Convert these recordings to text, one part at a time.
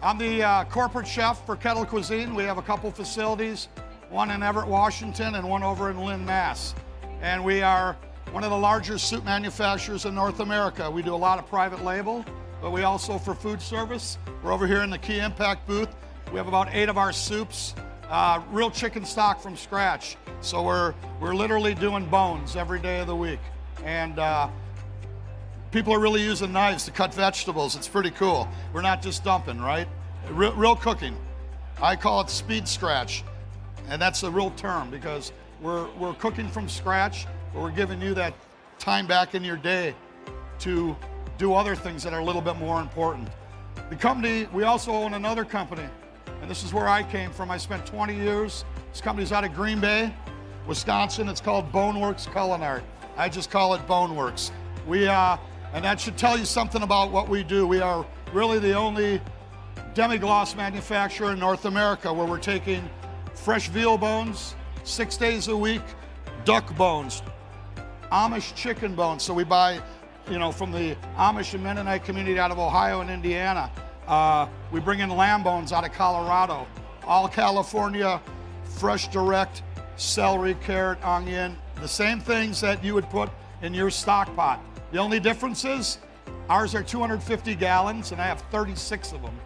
I'm the corporate chef for Kettle Cuisine. We have a couple facilities, one in Everett, Washington, and one over in Lynn, Mass. And we are one of the largest soup manufacturers in North America. We do a lot of private label, but we also, for food service, we're over here in the Key Impact booth. We have about 8 of our soups, real chicken stock from scratch. So we're literally doing bones every day of the week. And people are really using knives to cut vegetables. It's pretty cool. We're not just dumping, right? Real cooking. I call it speed scratch. And that's a real term because we're cooking from scratch, but we're giving you that time back in your day to do other things that are a little bit more important. The company, we also own another company, and this is where I came from. I spent 20 years. This company's out of Green Bay, Wisconsin. It's called Boneworks Culinary. I just call it Boneworks. And that should tell you something about what we do. We are really the only demi-glace manufacturer in North America where we're taking fresh veal bones, 6 days a week, duck bones, Amish chicken bones. So we buy, from the Amish and Mennonite community out of Ohio and Indiana. We bring in lamb bones out of Colorado, all California, fresh direct, celery, carrot, onion, the same things that you would put in your stock pot. The only difference is ours are 250 gallons and I have 36 of them.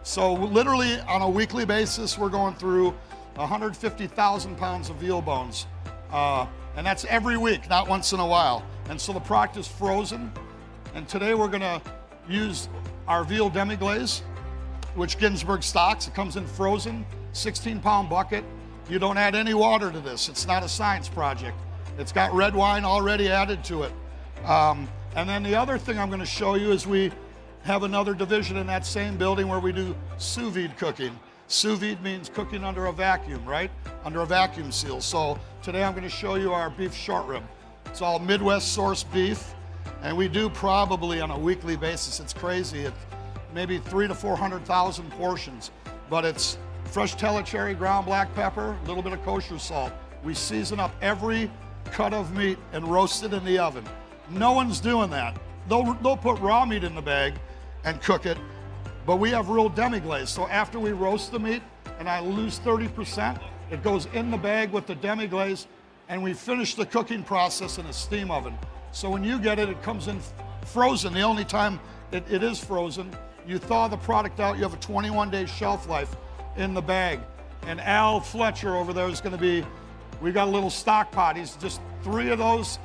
So literally on a weekly basis, we're going through 150,000 pounds of veal bones. And that's every week, not once in a while. And so the product is frozen. And today we're gonna use our veal demi-glace, which Ginsberg stocks. It comes in frozen, 16-pound bucket. You don't add any water to this. It's not a science project. It's got red wine already added to it. And then the other thing I'm going to show you is we have another division in that same building where we do sous vide cooking. Sous vide means cooking under a vacuum, right? Under a vacuum seal. So today I'm going to show you our beef short rib. It's all Midwest sourced beef, and we do probably on a weekly basis. It's crazy. It's maybe 300,000 to 400,000 portions, but it's fresh telecherry, ground black pepper, a little bit of kosher salt. We season up every cut of meat and roast it in the oven. No one's doing that. They'll put raw meat in the bag and cook it, but we have real demi-glace. So after we roast the meat and I lose 30%, it goes in the bag with the demi-glace, and we finish the cooking process in a steam oven. So when you get it, it comes in frozen. The only time it is frozen, you thaw the product out, you have a 21-day shelf life in the bag. And Al Fletcher over there is gonna be, we got a little stock pot. He's just 3 of those,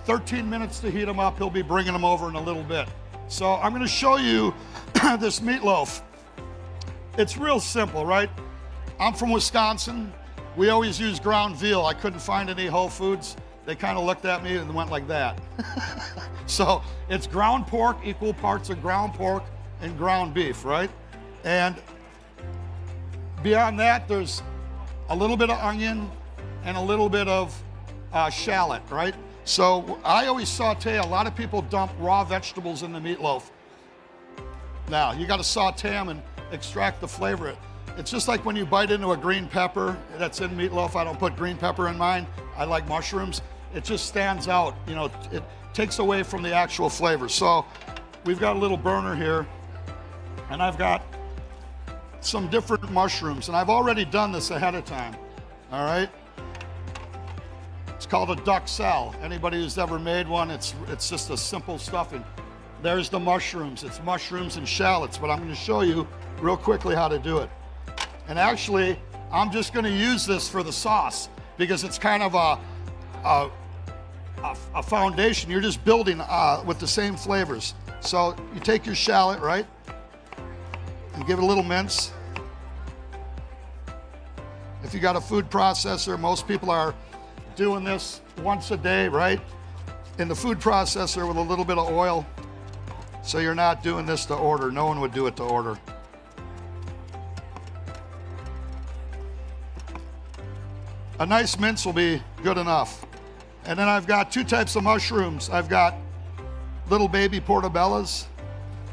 13 minutes to heat them up. He'll be bringing them over in a little bit. So I'm gonna show you this meatloaf. It's real simple, right? I'm from Wisconsin. We always use ground veal. I couldn't find any Whole Foods. They kind of looked at me and went like that. So it's ground pork, equal parts of ground pork and ground beef, right? And beyond that, there's a little bit of onion and a little bit of shallot, right? So I always saute. A lot of people dump raw vegetables in the meatloaf. Now, you gotta saute them and extract the flavor. It's just like when you bite into a green pepper that's in meatloaf. I don't put green pepper in mine. I like mushrooms. It just stands out. It takes away from the actual flavor. So we've got a little burner here, and I've got some different mushrooms, and I've already done this ahead of time, all right? It's called a duck cell. Anybody who's ever made one, it's just a simple stuffing. There's the mushrooms. It's mushrooms and shallots, but I'm gonna show you real quickly how to do it. And actually, I'm just gonna use this for the sauce because it's kind of a foundation. You're just building with the same flavors. So you take your shallot, right? And give it a little mince. If you got a food processor, most people are doing this once a day, right? In the food processor with a little bit of oil. So you're not doing this to order. No one would do it to order. A nice mince will be good enough. And then I've got 2 types of mushrooms. I've got little baby portobellas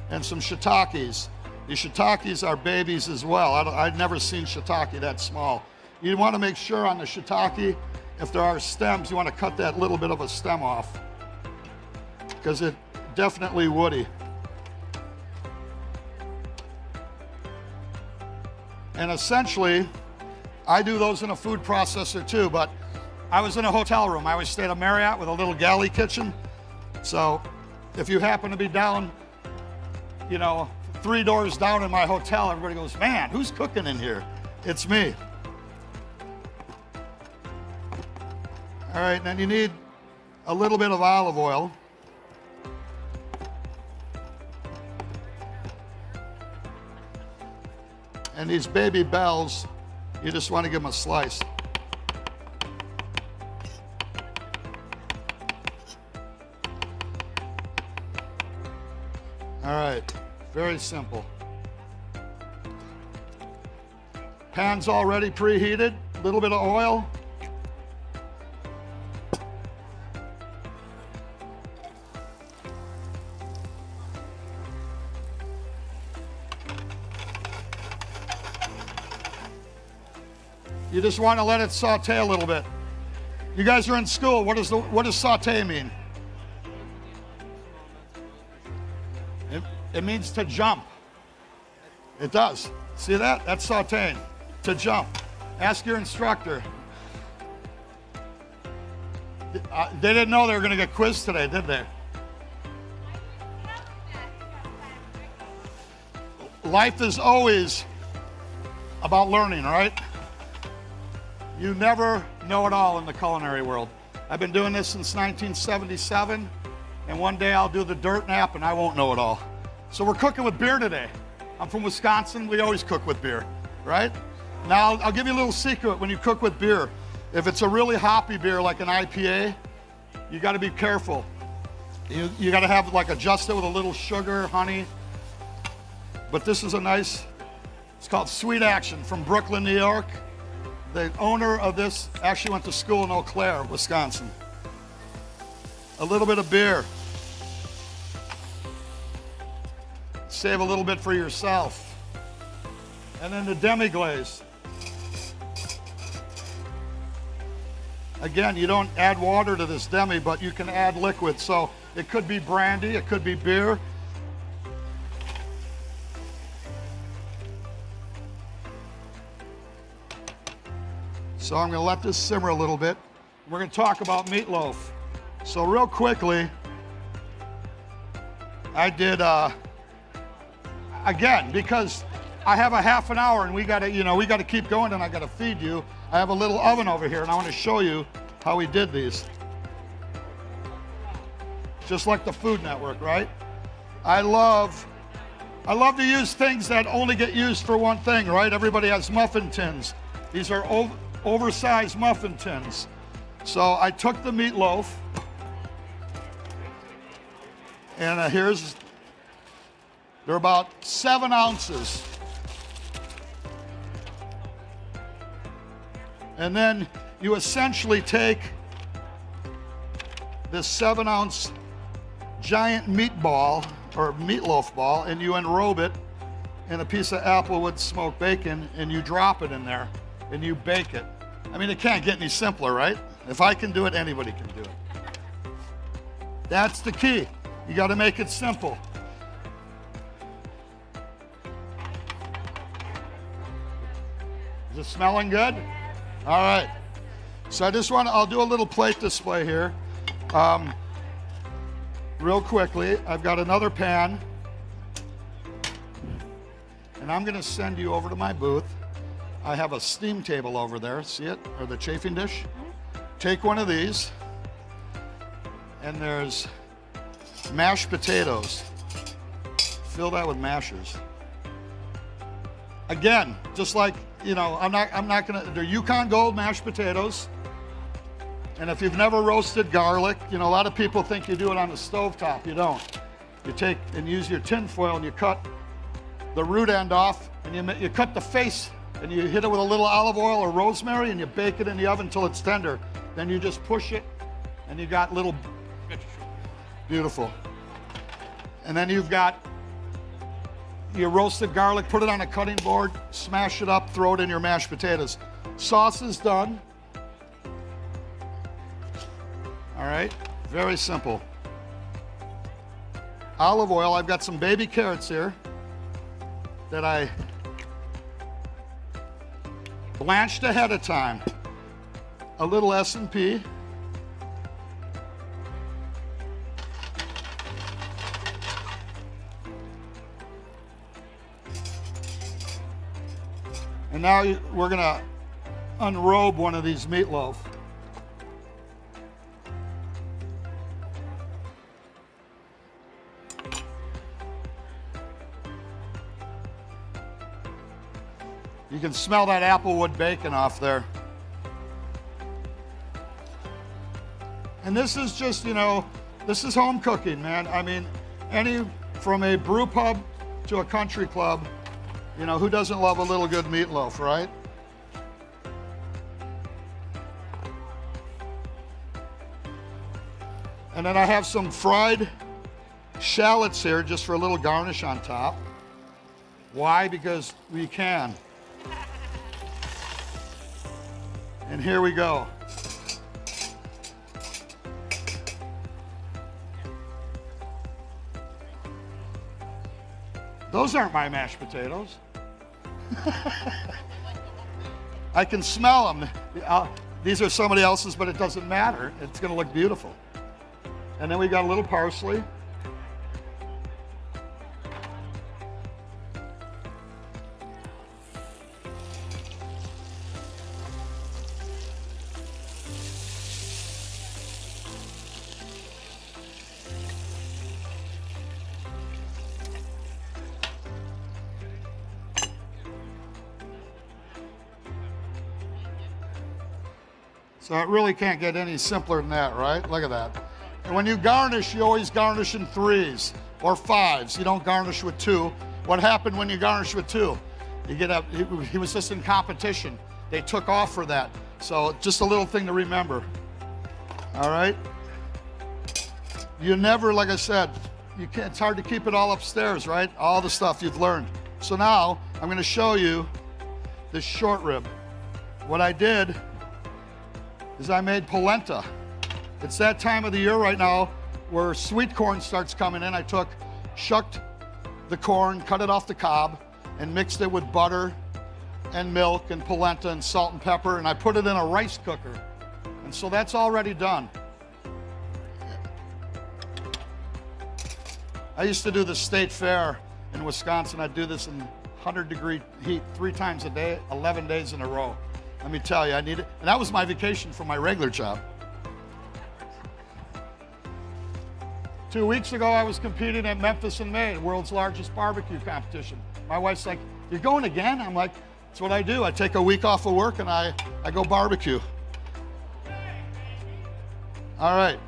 and some shiitakes. These shiitakes are babies as well. I've never seen shiitake that small. You want to make sure on the shiitake, if there are stems, you want to cut that little bit of a stem off because it's definitely woody. And essentially, I do those in a food processor too, but I was in a hotel room. I always stayed at Marriott with a little galley kitchen. So if you happen to be down, you know, 3 doors down in my hotel, everybody goes, man, who's cooking in here? It's me. All right, and then you need a little bit of olive oil. And these baby bells, you just want to give them a slice. All right, very simple. Pan's already preheated, a little bit of oil. You just want to let it saute a little bit. You guys are in school. What does saute mean? It means to jump. It does. See that? That's sauteing. To jump. Ask your instructor. They didn't know they were going to get quizzed today, did they? Life is always about learning, right? You never know it all in the culinary world. I've been doing this since 1977, and one day I'll do the dirt nap and I won't know it all. So we're cooking with beer today. I'm from Wisconsin, we always cook with beer, right? Now, I'll give you a little secret when you cook with beer. If it's a really hoppy beer like an IPA, you gotta be careful. You gotta have like adjust it with a little sugar, honey. But this is a nice, it's called Sweet Action from Brooklyn, New York. The owner of this actually went to school in Eau Claire, Wisconsin. A little bit of beer. Save a little bit for yourself. And then the demi-glace. Again, you don't add water to this demi, but you can add liquid. So it could be brandy, it could be beer. So I'm gonna let this simmer a little bit. We're gonna talk about meatloaf. So real quickly, I did, again, because I have a half an hour and we gotta keep going and I gotta feed you. I have a little oven over here and I wanna show you how we did these. Just like the Food Network, right? I love to use things that only get used for one thing, right? Everybody has muffin tins. These are oversized muffin tins. So I took the meatloaf and they're about 7 ounces. And then you essentially take this 7-ounce giant meatball or meatloaf ball and you enrobe it in a piece of applewood smoked bacon and you drop it in there and you bake it. I mean, it can't get any simpler, right? If I can do it, anybody can do it. That's the key. You got to make it simple. Is it smelling good? All right. So I'll do a little plate display here. Real quickly, I've got another pan. And I'm going to send you over to my booth. I have a steam table over there, see it? Or the chafing dish. Take one of these, and there's mashed potatoes. Fill that with mashers. Again, just like, you know, I'm not gonna, they're Yukon Gold mashed potatoes. And if you've never roasted garlic, you know, a lot of people think you do it on the stovetop. You don't. You take and use your tin foil and you cut the root end off and you cut the face and you hit it with a little olive oil or rosemary and you bake it in the oven until it's tender. Then you just push it and you got little, beautiful. And then you've got your roasted garlic, put it on a cutting board, smash it up, throw it in your mashed potatoes. Sauce is done. All right, very simple. Olive oil, I've got some baby carrots here that I blanched ahead of time. A little S&P. And now we're gonna unrobe one of these meatloaf. You can smell that applewood bacon off there. And this is just, you know, this is home cooking, man. I mean, from a brew pub to a country club, you know, who doesn't love a little good meatloaf, right? And then I have some fried shallots here just for a little garnish on top. Why? Because we can. And here we go. Those aren't my mashed potatoes. I can smell them. These are somebody else's, but it doesn't matter. It's gonna look beautiful. And then we got a little parsley. So it really can't get any simpler than that, right? Look at that. And when you garnish, you always garnish in 3s or 5s. You don't garnish with 2. What happened when you garnish with 2? You get up, he was just in competition. They took off for that. So just a little thing to remember. All right? You never, like I said, you can't, it's hard to keep it all upstairs, right? All the stuff you've learned. So now I'm gonna show you this short rib. What I did is I made polenta. It's that time of the year right now where sweet corn starts coming in. I shucked the corn, cut it off the cob, and mixed it with butter and milk and polenta and salt and pepper, and I put it in a rice cooker. And so that's already done. I used to do the state fair in Wisconsin. I'd do this in 100-degree heat 3 times a day, 11 days in a row. Let me tell you, I need it. And that was my vacation from my regular job. 2 weeks ago, I was competing at Memphis in May, the world's largest barbecue competition. My wife's like, "You're going again?" I'm like, "That's what I do. I take a week off of work and I go barbecue." All right,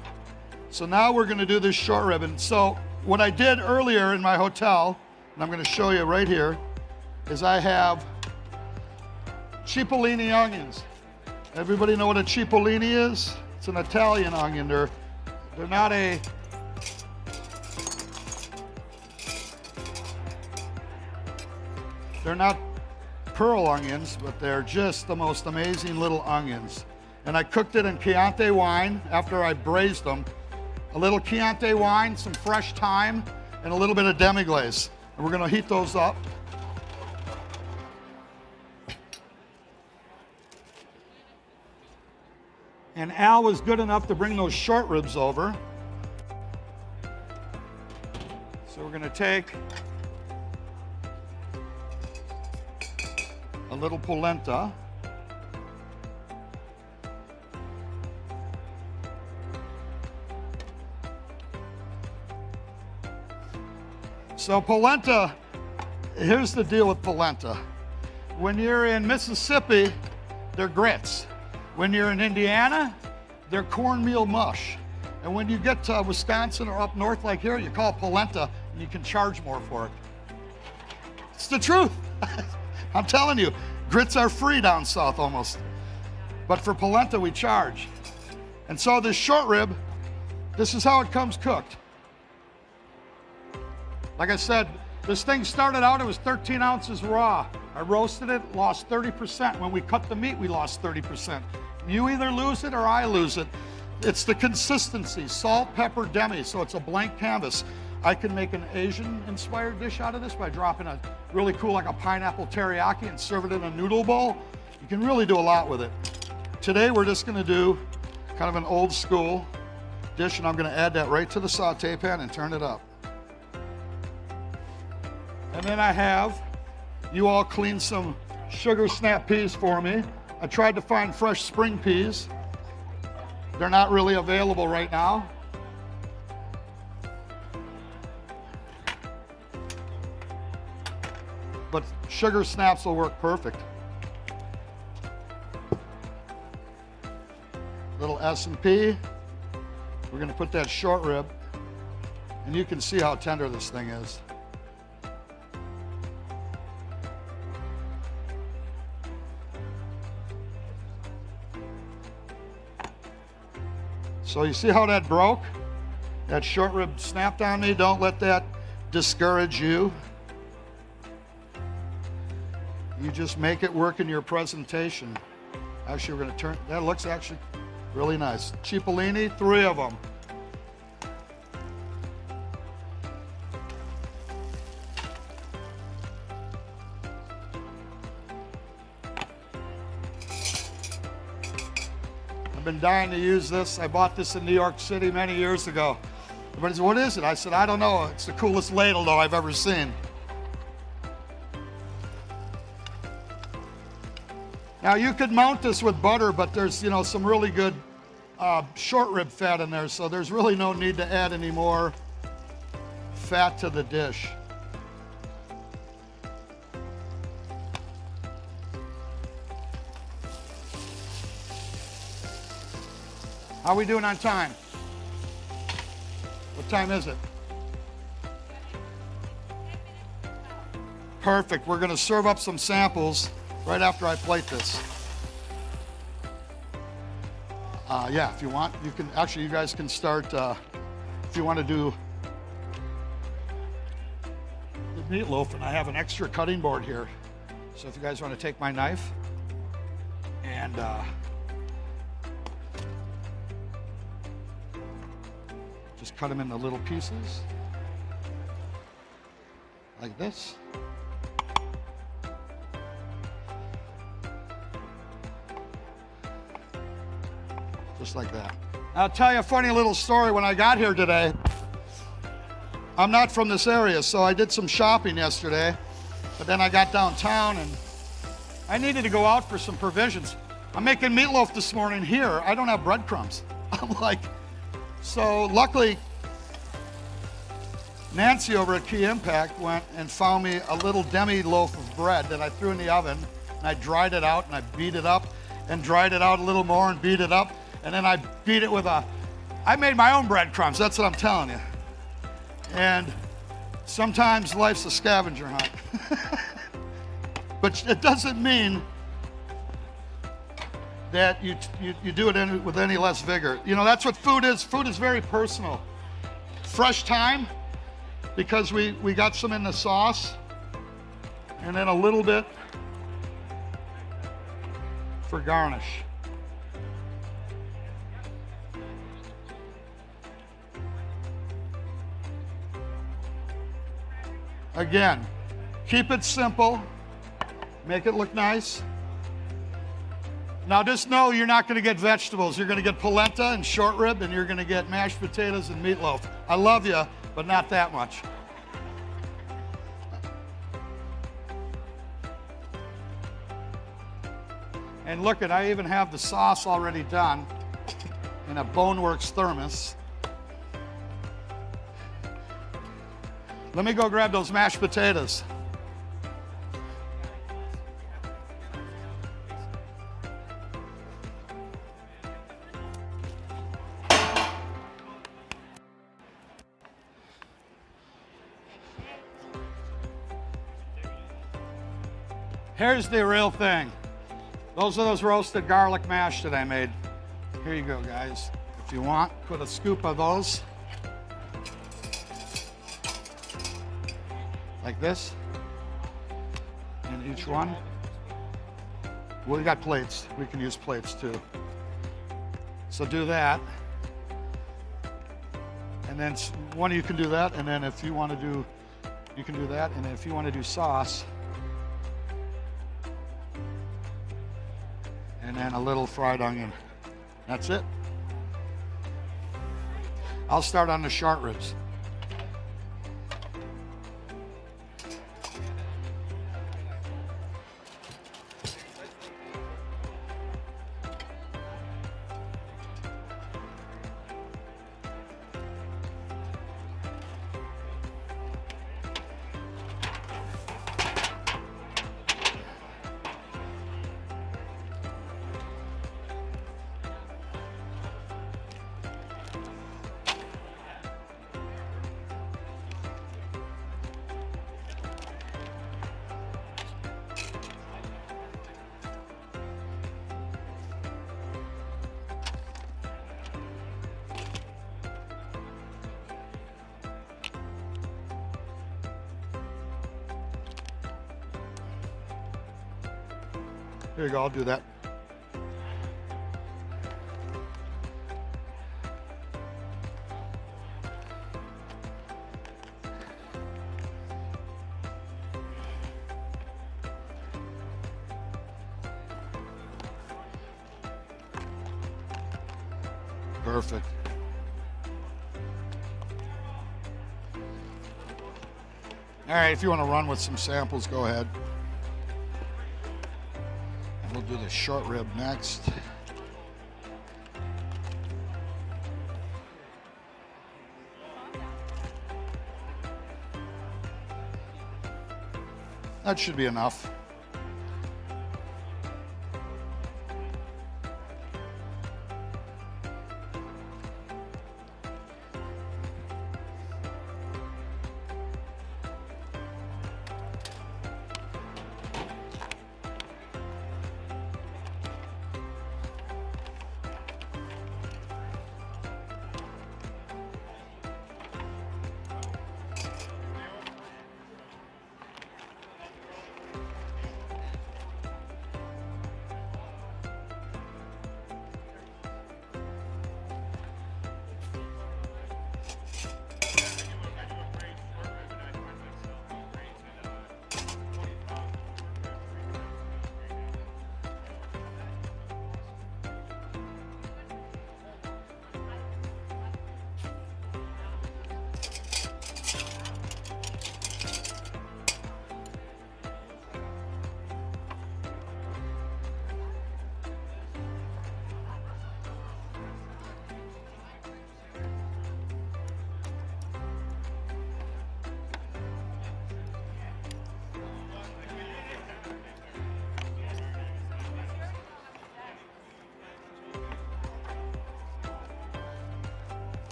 so now we're gonna do this short rib. And so what I did earlier in my hotel, and I'm gonna show you right here, is I have cipollini onions. Everybody know what a cipollini is? It's an Italian onion. They're not pearl onions, but they're just the most amazing little onions. And I cooked it in Chianti wine after I braised them. A little Chianti wine, some fresh thyme, and a little bit of demi-glace. And we're gonna heat those up. And Al was good enough to bring those short ribs over. So we're gonna take a little polenta. So polenta, here's the deal with polenta. When you're in Mississippi, they're grits. When you're in Indiana, they're cornmeal mush. And when you get to Wisconsin or up north like here, you call it polenta and you can charge more for it. It's the truth. I'm telling you, grits are free down south almost. But for polenta, we charge. And so this short rib, this is how it comes cooked. Like I said, this thing started out, it was 13 ounces raw. I roasted it, lost 30%. When we cut the meat, we lost 30%. You either lose it or I lose it. It's the consistency, salt, pepper, demi, so it's a blank canvas. I can make an Asian-inspired dish out of this by dropping a really cool, like a pineapple teriyaki and serve it in a noodle bowl. You can really do a lot with it. Today we're just gonna do kind of an old school dish, and I'm gonna add that right to the saute pan and turn it up. And then I have you all clean some sugar snap peas for me. I tried to find fresh spring peas. They're not really available right now. But sugar snaps will work perfect. Little S&P. We're gonna put that short rib, and you can see how tender this thing is. So you see how that broke? That short rib snapped on me. Don't let that discourage you. You just make it work in your presentation. Actually, we're gonna turn, that looks actually really nice. Cipollini, 3 of them. I've been dying to use this. I bought this in New York City many years ago. Everybody said, what is it? I said, I don't know. It's the coolest ladle though I've ever seen. Now you could mount this with butter, but there's, you know, some really good short rib fat in there, so there's really no need to add any more fat to the dish. How are we doing on time? What time is it? Perfect. We're going to serve up some samples right after I plate this. Yeah, if you want, you can, actually you guys can start, if you want to do the meatloaf, and I have an extra cutting board here. So if you guys want to take my knife and just cut them into little pieces, like this. Just like that. I'll tell you a funny little story. When I got here today, I'm not from this area, so I did some shopping yesterday, but then I got downtown and I needed to go out for some provisions. I'm making meatloaf this morning here. I don't have breadcrumbs. I'm like, so luckily, Nancy over at Key Impact went and found me a little demi-loaf of bread that I threw in the oven, and I dried it out and I beat it up and dried it out a little more and beat it up. And then I beat it with I made my own breadcrumbs, that's what I'm telling you. And sometimes life's a scavenger hunt. But it doesn't mean that you do it with any less vigor. You know, that's what food is. Food is very personal. Fresh thyme, because we got some in the sauce, and then a little bit for garnish. Again, keep it simple, make it look nice. Now just know you're not going to get vegetables. You're going to get polenta and short rib, and you're going to get mashed potatoes and meatloaf. I love you, but not that much. And look, I even have the sauce already done in a Boneworks thermos. Let me go grab those mashed potatoes. Here's the real thing. Those are those roasted garlic mash that I made. Here you go, guys. If you want, put a scoop of those. Like this, in each one. Well, we got plates. We can use plates too. So do that. And then one of you can do that, and then if you want to do, you can do that, and then if you want to do sauce, and then a little fried onion. That's it. I'll start on the short ribs. Here you go, I'll do that. Perfect. All right, if you want to run with some samples, go ahead. We'll do the short rib next. That should be enough.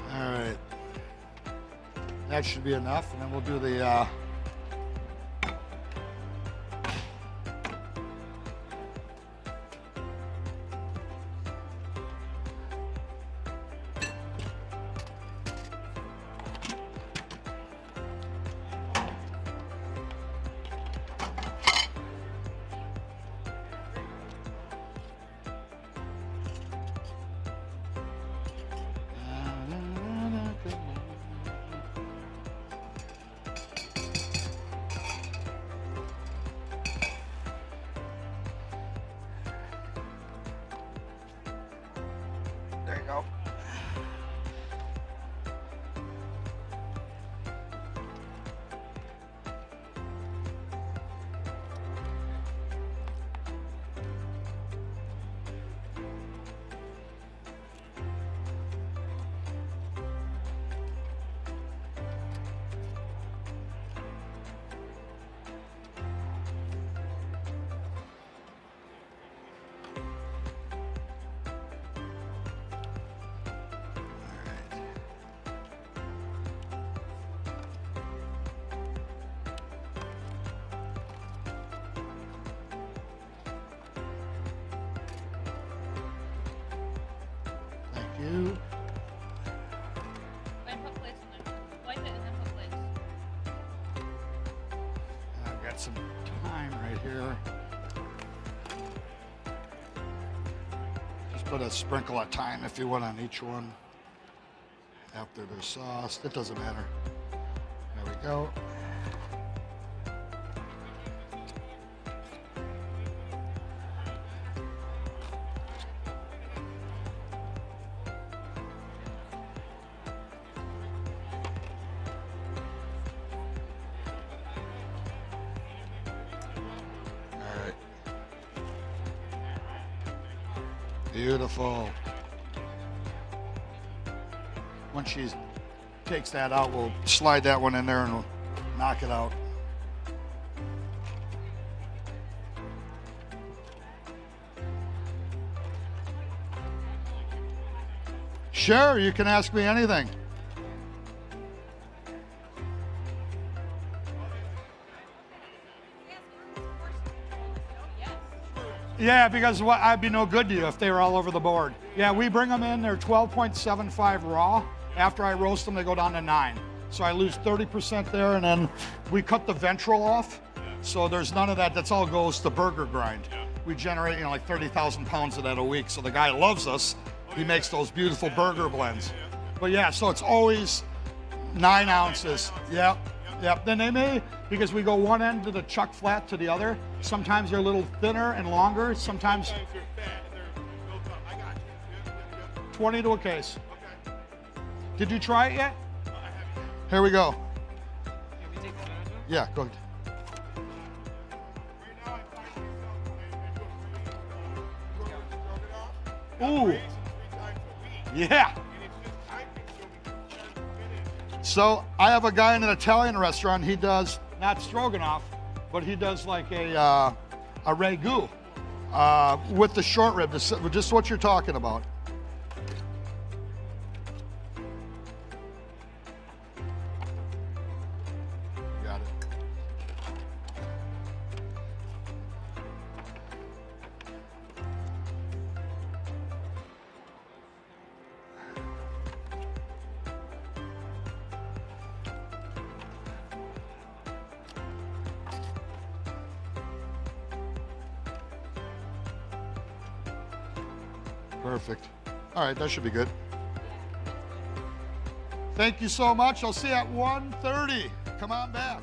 All right, that should be enough, and then we'll do the there you go. You. I've got some thyme right here. Just put a sprinkle of thyme if you want on each one. after they're sauced. It doesn't matter. There we go. Beautiful. Once she takes that out, we'll slide that one in there and we'll knock it out. Sure, you can ask me anything. Yeah, because I'd be no good to you if they were all over the board. Yeah, we bring them in, they're 12.75 raw. After I roast them, they go down to 9. So I lose 30% there, and then we cut the ventral off. So there's none of that. That's all goes to burger grind. We generate, like 30,000 pounds of that a week. So the guy loves us. He makes those beautiful burger blends. But yeah, so it's always 9 ounces. Yep. Yep, then they may, because we go one end of the chuck flat to the other. Sometimes they're a little thinner and longer. Sometimes they're fat and they're built up. I got you. 20 to a case. Okay. Did you try it yet? I haven't. Here we go. Can we take the management? Yeah, go ahead. Ooh. Yeah. So I have a guy in an Italian restaurant. He does not stroganoff, but he does like a ragu with the short rib, just what you're talking about. Got it. Perfect. All right, that should be good. Thank you so much. I'll see you at 1:30. Come on back.